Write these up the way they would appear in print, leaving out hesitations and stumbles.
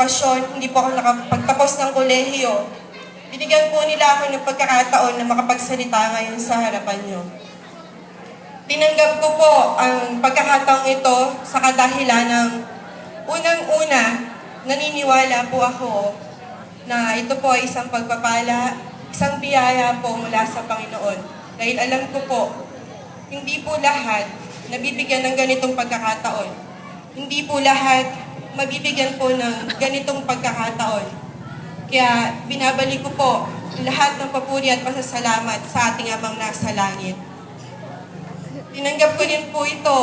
edukasyon, hindi po ako nakapagtapos ng kolehiyo. Binigyan po nila ako ng pagkakataon na makapagsalita ngayon sa harapan niyo. Tinanggap ko po ang pagkakataong ito sa kadahilan ng unang-una, naniniwala po ako na ito po ay isang pagpapala, isang biyaya po mula sa Panginoon. Dahil alam ko po, hindi po lahat nabibigyan ng ganitong pagkakataon. Hindi po lahat mabibigyan po ng ganitong pagkakataon. Kaya binabalik ko po lahat ng papuri at pasasalamat sa ating Amang nasa langit. Tinanggap ko din po ito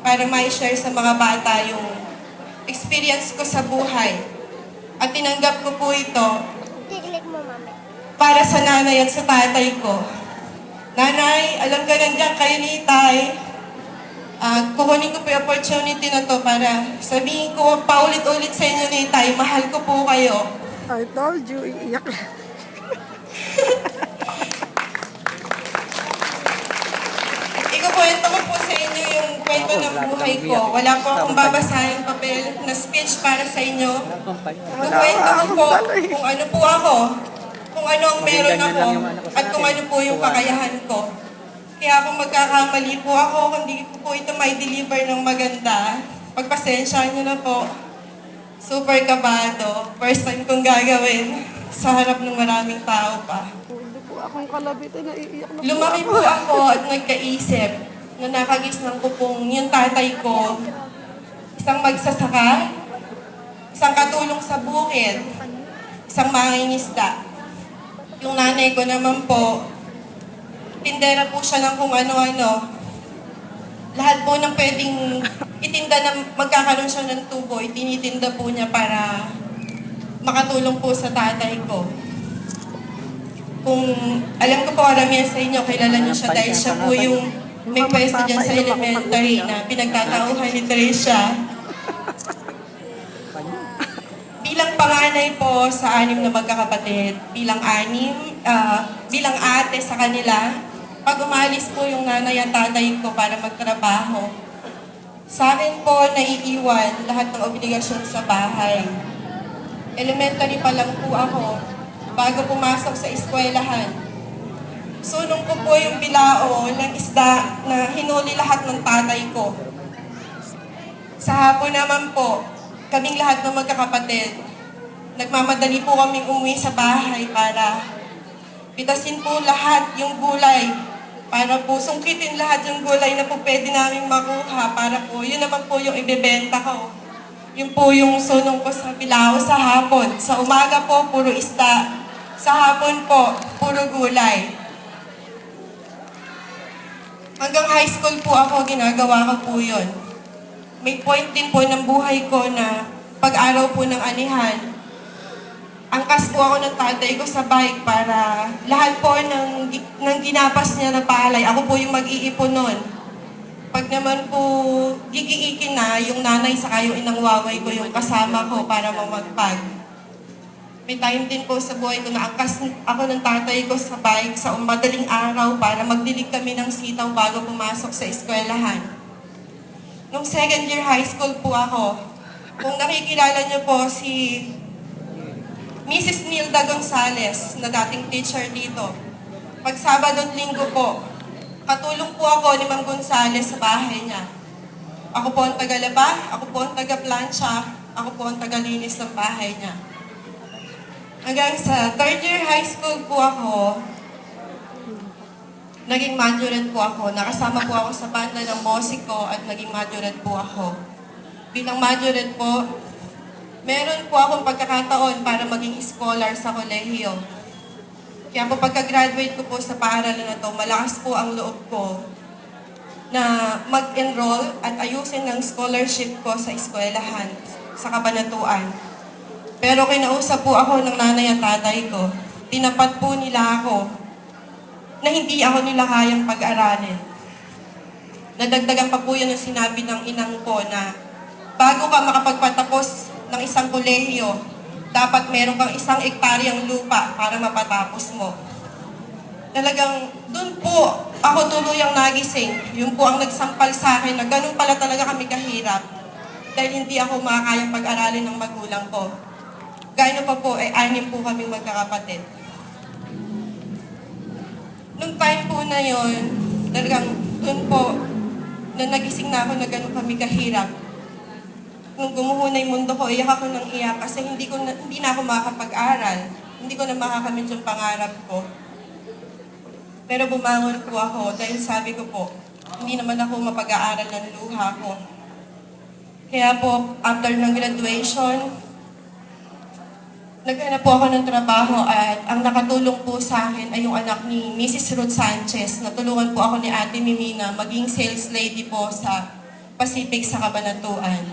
para ma-share sa mga bata yung experience ko sa buhay. At tinanggap ko po ito para sa nanay at sa tatay ko. Nanay, alam ka nandiyan kayo ni Tay. Kukunin ko po yung opportunity na to para sabihin ko paulit-ulit sa inyo ni Tay, mahal ko po kayo. I told you, iiyak. Ikukwento ko po sa inyo yung kwento ng buhay ko. Wala po akong babasahing papel na speech para sa inyo. Ikukwento ko po kung ano po ako, kung ano ang meron ako, at kung ano po yung kakayahan ko. Kaya kung magkakamali po ako, kung hindi ko po ito may deliver ng maganda, pagpasensya nyo na po. Super kabado. First time kong gagawin sa harap ng maraming tao pa. Hindi po akong kalabitin, naiiyak na po Lumaki po ako at nagkaisip na nakagisnan ko pong yung tatay ko, isang magsasaka, isang katulong sa bukid, isang mangingisda. Yung nanay ko naman po, tindera po siya ng kung ano-ano. Lahat po ng pwedeng itinda na magkakaroon siya ng tubo, itinitinda po niya para makatulong po sa tatay ko. Kung alam ko po karamihan sa inyo, kilala niyo siya dahil siya po yung may pwesto dyan sa elementary na pinagtatauhan ni Tricia. Bilang panganay po sa 6 na magkakapatid, bilang ate sa kanila, pag umalis po yung nanay at tatay ko para magtrabaho, sa akin po naiiwan lahat ng obligasyon sa bahay. Elementary pa lang po ako, bago pumasok sa eskwelahan. Sunong ko po yung bilao ng isda na hinuli lahat ng tatay ko. Sa hapon naman po, kaming lahat ng magkakapatid, nagmamadali po kaming umuwi sa bahay para pitasin po lahat yung gulay, para po sungkitin lahat yung gulay na po pwede namin makuha, para po yun naman po yung ibebenta ko. Yun po yung sunong ko sa bilao sa hapon. Sa umaga po, puro isda. Sa hapon po, puro gulay. Hanggang high school po ako, ginagawa ko po yun. May point din po ng buhay ko na pag-araw po ng anihan, angkas po ako ng tatay ko sa bike para lahat po ng ginapas niya na palay, ako po yung mag-iipon nun. Pag naman po gigiikin na, yung nanay saka yung inang waway ko yung kasama ko para mamagpag. May time din po sa buhay ko na angkas ako ng tatay ko sa bike sa madaling araw para magdilig kami ng sitaw bago pumasok sa eskwelahan. Nung second year high school po ako, kung nakikilala niyo po si Mrs. Nilda Gonzales, na dating teacher dito. Pag Sabado at Linggo po, katulong po ako ni Ma'am Gonzales sa bahay niya. Ako po ang tagalaba, ako po ang taga-plancha, ako po ang tagalinis ng bahay niya. Hanggang sa third year high school po ako, naging majorette po ako. Nakasama po ako sa banda ng musiko at naging majorette po ako. Bilang majorette po, meron po akong pagkakataon para maging scholar sa kolehiyo. Kaya po pagka-graduate ko po sa paaralan na to, malakas po ang loob ko na mag-enroll at ayusin ng scholarship ko sa eskwelahan, sa kabanatuan. Pero kinausap po ako ng nanay at tatay ko. Tinapat po nila ako na hindi ako nila kayang pag-aralin. Nadagdagan pa po yun ang sinabi ng inang ko na bago ka makapagpatapos ng isang kolehiyo, dapat meron kang 1 hektaryang lupa para mapatapos mo. Talagang doon po ako tuluyang nagising. Yun po ang nagsampal sa akin na ganun pala talaga kami kahirap dahil hindi ako makakayang pag-aralin ng magulang ko. gaano pa po, ay 6 po kaming magkakapatid. Nung time po na yon, talagang doon po, na nagising na ako na gano'n kami kahirap. Nung gumuho na yung mundo ko, iyak ako ng iyak kasi hindi na ako makakapag-aral. Hindi ko na makakamit yung pangarap ko. Pero bumangon po ako dahil sabi ko po, hindi naman ako mapag-aaral ng luha ko. Kaya po, after ng graduation, naghanap po ako ng trabaho at ang nakatulong po sa akin ay yung anak ni Mrs. Ruth Sanchez. Natulungan po ako ni Ate Mimina maging sales lady po sa Pacific sa Cabanatuan.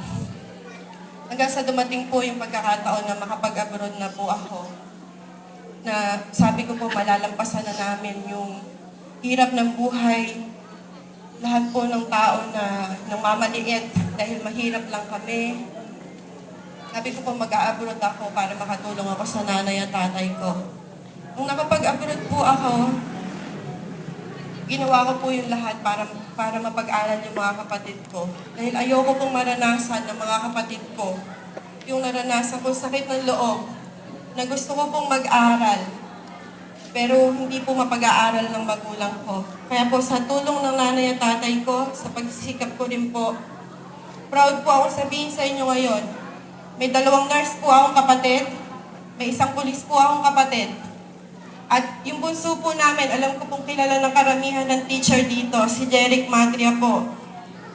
Hanggang sa dumating po yung pagkakataon na makapag-abroad na po ako, na sabi ko po malalampasan na namin yung hirap ng buhay. Lahat po ng tao na namamaliit dahil mahirap lang kami. Sabi ko po mag-a-abroad ako para makatulong ako sa nanay at tatay ko. Nung nakapag-abroad po ako, ginawa ko po yung lahat para mapag-aral yung mga kapatid ko. Dahil ayoko pong maranasan ng mga kapatid ko yung naranasan ko sakit ng loob na gusto ko pong mag-aral pero hindi po mapag-aaral ng magulang ko. Kaya po sa tulong ng nanay at tatay ko, sa pagsisikap ko rin po, proud po akong sabihin sa inyo ngayon, may 2 nurse po akong kapatid, may 1 pulis po akong kapatid. At yung bunso po namin, alam ko pong kilala ng karamihan ng teacher dito, si Jeric Magria po.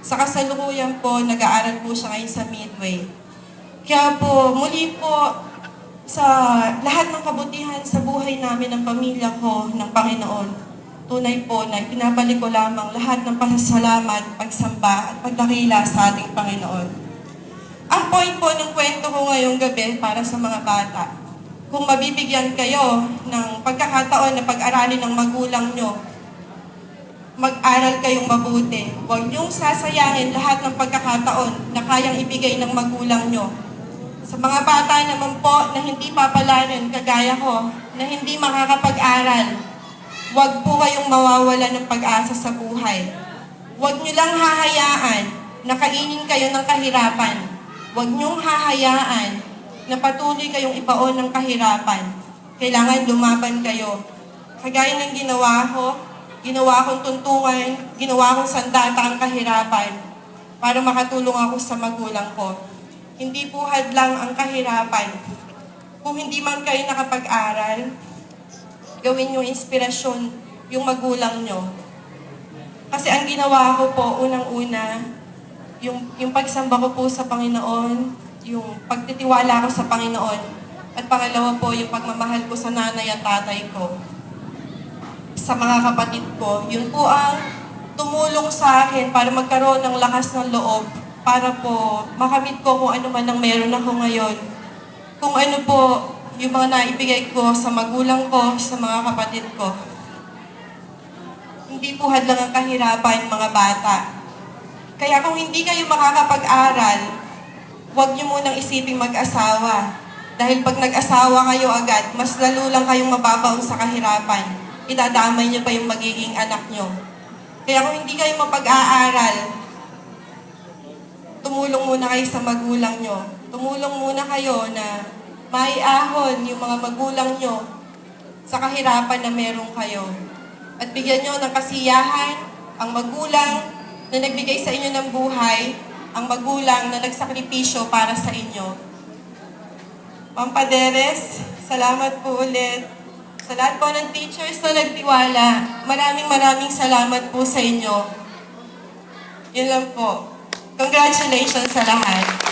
Sa kasalukuyan po, nag-aaral po siya ngayon sa Midway. Kaya po, muli po, sa lahat ng kabutihan sa buhay namin ng pamilya ko, ng Panginoon, tunay po na pinabalik ko lamang lahat ng pasasalamat, pagsamba at pagdakila sa ating Panginoon. Ang point po ng kwento ko ngayong gabi para sa mga bata, kung mabibigyan kayo ng pagkakataon na pag-aralin ng magulang nyo, mag-aral kayong mabuti. Huwag niyong sasayangin lahat ng pagkakataon na kayang ibigay ng magulang nyo. Sa mga bata naman po na hindi papalarin, kagaya ko, na hindi makakapag-aral, huwag po kayong mawawala ng pag-asa sa buhay. Huwag niyo lang hahayaan na kainin kayo ng kahirapan. Huwag niyong hahayaan na patuloy kayong ibaon ng kahirapan. Kailangan lumaban kayo. Kagaya ng ginawa kong tuntungan, ginawa kong sandata ang kahirapan para makatulong ako sa magulang ko. Hindi po hadlang ang kahirapan. Kung hindi man kayo nakapag-aral, gawin yung inspirasyon yung magulang nyo. Kasi ang ginawa ko po, unang-una, yung pagsamba ko po sa Panginoon, yung pagtitiwala ko sa Panginoon, at pangalawa po, yung pagmamahal ko sa nanay at tatay ko, sa mga kapatid ko. Yun po ang tumulong sa akin para magkaroon ng lakas ng loob, para po makamit ko kung ano man ang meron ako ngayon. Kung ano po yung mga naibigay ko sa magulang ko, sa mga kapatid ko. Hindi po hadlang ang kahirapan, mga bata. Kaya kung hindi kayo makakapag-aral, huwag niyo munang isiping mag-asawa. Dahil pag nag-asawa kayo agad, mas lalo lang kayong mababaon sa kahirapan. Idadamay niyo pa yung magiging anak niyo. Kaya kung hindi kayo mapag-aaral, tumulong muna kayo sa magulang niyo. Tumulong muna kayo na maiahon yung mga magulang niyo sa kahirapan na meron kayo. At bigyan niyo ng kasiyahan ang magulang na nagbigay sa inyo ng buhay, ang magulang na nagsakripisyo para sa inyo. Ma'am Paderes, salamat po ulit. Sa lahat po ng teachers na nagtiwala, maraming salamat po sa inyo. Yun lang po. Congratulations sa lahat.